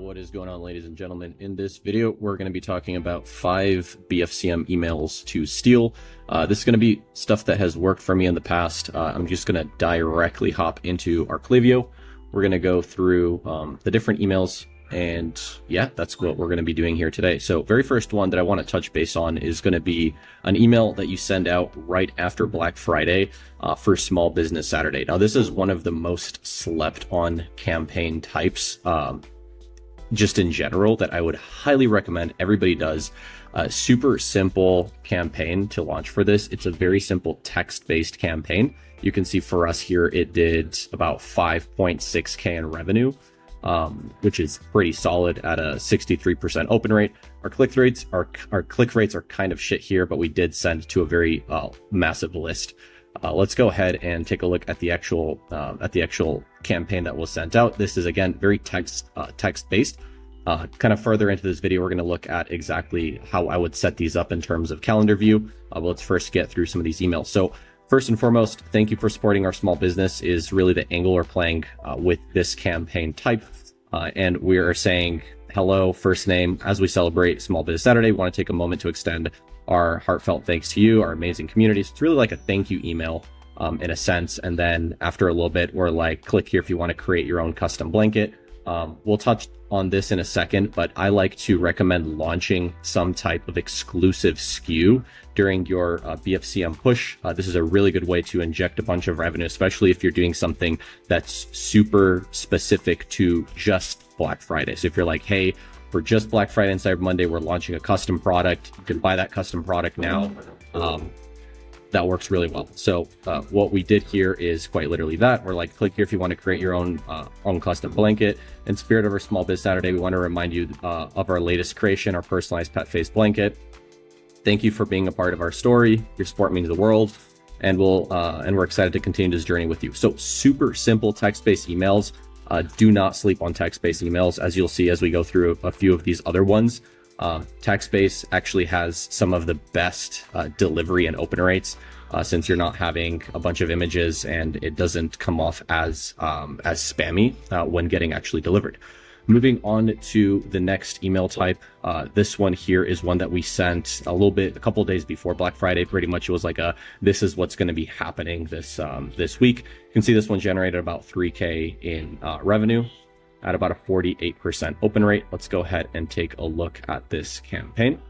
What is going on, ladies and gentlemen? In this video, we're going to be talking about 5 BFCM emails to steal. This is going to be stuff that has worked for me in the past. I'm just going to directly hop into our Klaviyo. We're going to go through the different emails, and yeah, that's what we're going to be doing here today. So very first one that I want to touch base on is going to be an email that you send out right after Black Friday for Small Business Saturday. Now, this is one of the most slept on campaign types just in general that I would highly recommend everybody does. Super simple campaign to launch for this. It's a very simple text-based campaign. You can see for us here, it did about 5.6K in revenue, which is pretty solid at a 63% open rate. Our click rates are kind of shit here, but we did send to a very massive list. Let's go ahead and take a look at the actual campaign that was sent out. This is, again, very text-based. Kind of further into this video, we're going to look at exactly how I would set these up in terms of calendar view. But let's first get through some of these emails. So first and foremost, thank you for supporting our small business is really the angle we're playing with this campaign type. And we are saying, hello, first name. As we celebrate Small Business Saturday, we want to take a moment to extend our heartfelt thanks to you, our amazing community. So it's really like a thank you email in a sense. And then after a little bit, we're like, click here if you want to create your own custom blanket. We'll touch on this in a second, but I like to recommend launching some type of exclusive SKU during your BFCM push. This is a really good way to inject a bunch of revenue, especially if you're doing something that's super specific to just Black Friday. So if you're like, hey, for just Black Friday and Cyber Monday, we're launching a custom product. You can buy that custom product now. That works really well. So what we did here is quite literally that. We're like, click here if you want to create your own custom blanket. In spirit of our Small Biz Saturday, we want to remind you of our latest creation, our personalized pet face blanket. Thank you for being a part of our story. Your support means the world, and we're excited to continue this journey with you. So super simple text-based emails. Do not sleep on text-based emails, as you'll see as we go through a few of these other ones. Text-based actually has some of the best delivery and open rates since you're not having a bunch of images and it doesn't come off as spammy when getting actually delivered. Moving on to the next email type. This one here is one that we sent a couple of days before Black Friday. Pretty much it was like this is what's going to be happening this week. You can see this one generated about 3K in revenue at about a 48% open rate. Let's go ahead and take a look at this campaign.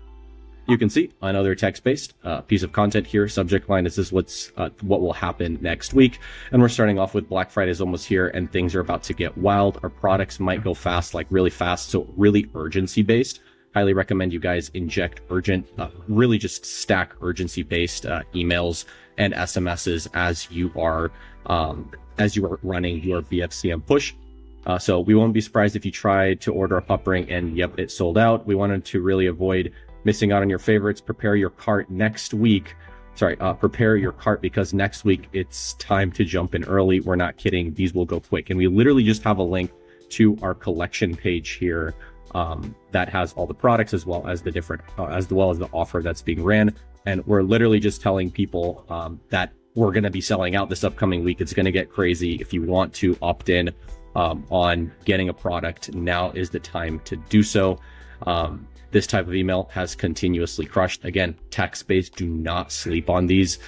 You can see another text-based piece of content here. Subject line, this is what will happen next week. And we're starting off with Black Friday is almost here and things are about to get wild. Our products might go fast, like really fast. So really urgency-based. Highly recommend you guys inject really just stack urgency-based emails and SMSs as you are running your BFCM push. So we won't be surprised if you try to order a pup ring and yep, it sold out. We wanted to really avoid missing out on your favorites. Prepare your cart next week. Prepare your cart because next week it's time to jump in early. We're not kidding. These will go quick. And we literally just have a link to our collection page here that has all the products as well as the offer that's being ran. And we're literally just telling people that we're going to be selling out this upcoming week. It's going to get crazy. If you want to opt in on getting a product, now is the time to do so. This type of email has continuously crushed. Again, text-based, do not sleep on these.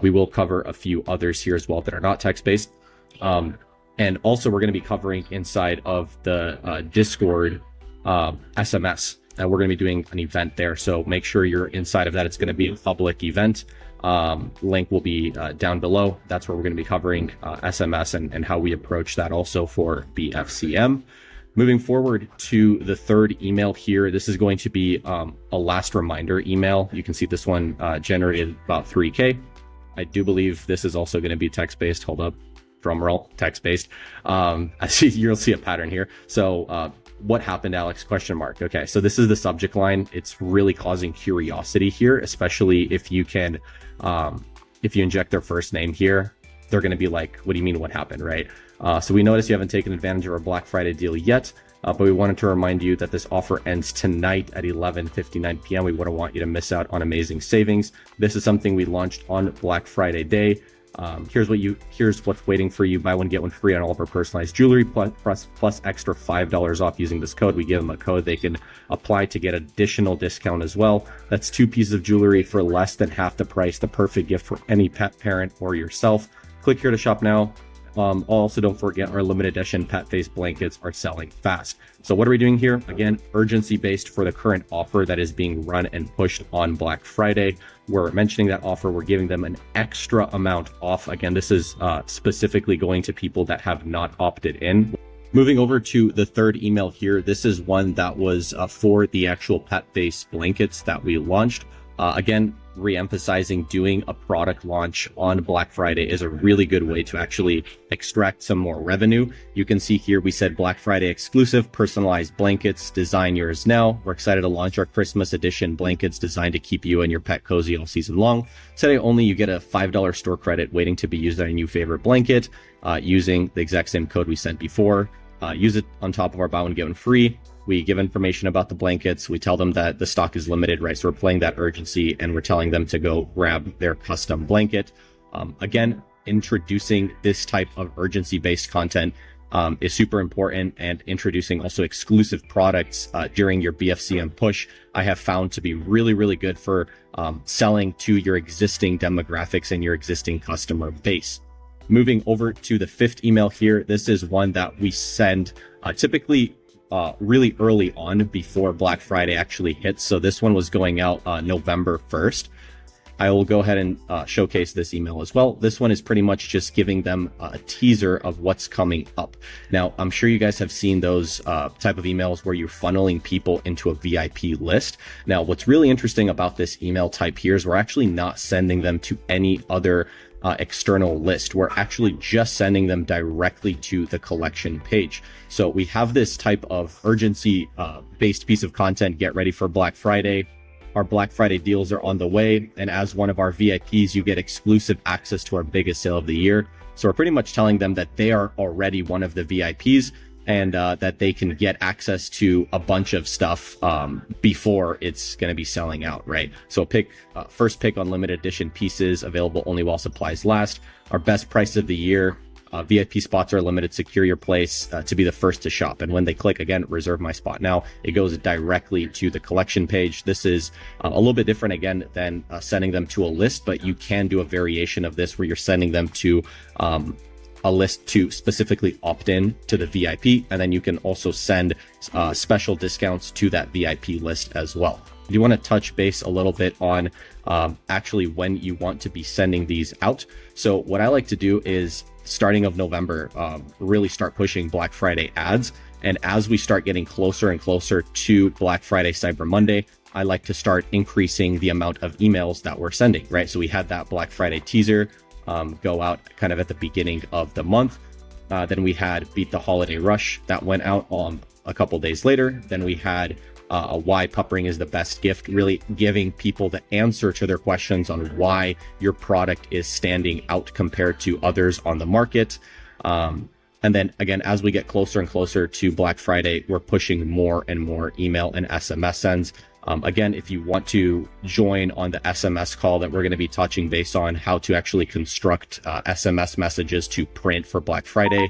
We will cover a few others here as well that are not text-based. And also we're going to be covering inside of the Discord SMS. And we're going to be doing an event there. So make sure you're inside of that. It's going to be a public event. Link will be down below. That's where we're going to be covering SMS and how we approach that also for BFCM. Moving forward to the third email here, this is going to be a last reminder email. You can see this one generated about 3K. I do believe this is also going to be text-based. Hold up, drum roll, text-based. You'll see a pattern here. So what happened, Alex? ? Okay, so this is the subject line. It's really causing curiosity here, especially if you inject their first name here. They're going to be like, what do you mean what happened, right? So we notice you haven't taken advantage of our Black Friday deal yet, but we wanted to remind you that this offer ends tonight at 11:59 p.m. We wouldn't want you to miss out on amazing savings. This is something we launched on Black Friday day. Here's what's waiting for you. Buy one, get one free on all of our personalized jewelry, plus extra $5 off using this code. We give them a code they can apply to get additional discount as well. That's 2 pieces of jewelry for less than half the price. The perfect gift for any pet parent or yourself. Click here to shop now. Also, don't forget our limited edition pet face blankets are selling fast. So what are we doing here? Again, urgency based for the current offer that is being run and pushed on Black Friday. We're mentioning that offer. We're giving them an extra amount off. Again, this is specifically going to people that have not opted in. Moving over to the third email here. This is one that was for the actual pet face blankets that we launched. Again, re-emphasizing doing a product launch on Black Friday is a really good way to actually extract some more revenue. You can see here we said Black Friday exclusive personalized blankets, design yours now. We're excited to launch our Christmas edition blankets designed to keep you and your pet cozy all season long. Today only you get a $5 store credit waiting to be used on a new favorite blanket using the exact same code we sent before. Use it on top of our buy one get one free. We give information about the blankets. We tell them that the stock is limited, right? So we're playing that urgency and we're telling them to go grab their custom blanket. Again, introducing this type of urgency-based content is super important, and introducing also exclusive products during your BFCM push, I have found to be really, really good for selling to your existing demographics and your existing customer base. Moving over to the 5th email here. This is one that we send typically really early on before Black Friday actually hits. So this one was going out November 1st. I will go ahead and showcase this email as well. This one is pretty much just giving them a teaser of what's coming up. Now, I'm sure you guys have seen those type of emails where you're funneling people into a VIP list. Now, what's really interesting about this email type here is we're actually not sending them to any other external list. We're actually just sending them directly to the collection page. So we have this type of urgency based piece of content. Get ready for Black Friday. Our Black Friday deals are on the way. And as one of our VIPs, you get exclusive access to our biggest sale of the year. So we're pretty much telling them that they are already one of the VIPs, and that they can get access to a bunch of stuff before it's going to be selling out, right? So first pick on limited edition pieces, available only while supplies last. Our best price of the year. VIP spots are limited. Secure your place to be the first to shop. And when they click, again, reserve my spot now, it goes directly to the collection page. This is a little bit different, again, than sending them to a list, but you can do a variation of this where you're sending them to a list to specifically opt in to the VIP, and then you can also send special discounts to that VIP list as well. You want to touch base a little bit on actually when you want to be sending these out. So what I like to do is starting of November, really start pushing Black Friday ads. And as we start getting closer and closer to Black Friday, Cyber Monday, I like to start increasing the amount of emails that we're sending, right? So we had that Black Friday teaser go out kind of at the beginning of the month. Then we had Beat the Holiday Rush that went out a couple days later. Then we had why pup ring is the best gift, really giving people the answer to their questions on why your product is standing out compared to others on the market. And then again, as we get closer and closer to Black Friday, we're pushing more and more email and SMS sends. Again, if you want to join on the SMS call that we're going to be touching base on how to actually construct SMS messages to print for Black Friday,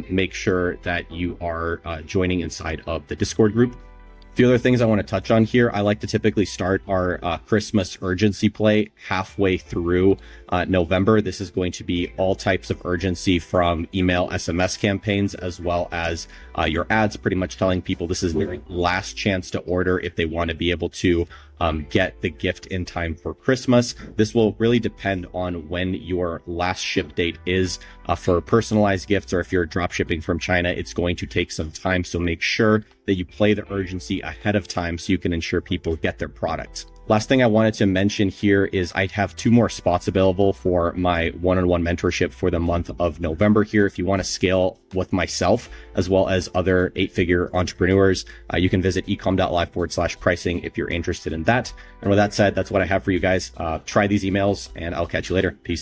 make sure that you are joining inside of the Discord group. A few other things I want to touch on here. I like to typically start our Christmas urgency play halfway through November. This is going to be all types of urgency, from email, SMS campaigns, as well as your ads, pretty much telling people this is their last chance to order if they want to be able to get the gift in time for Christmas. This will really depend on when your last ship date is for personalized gifts, or if you're drop shipping from China, it's going to take some time. So make sure that you play the urgency ahead of time so you can ensure people get their products. Last thing I wanted to mention here is I have 2 more spots available for my one-on-one mentorship for the month of November here. If you want to scale with myself as well as other 8-figure entrepreneurs, you can visit ecom.live/pricing if you're interested in that. And with that said, that's what I have for you guys. Try these emails and I'll catch you later. Peace.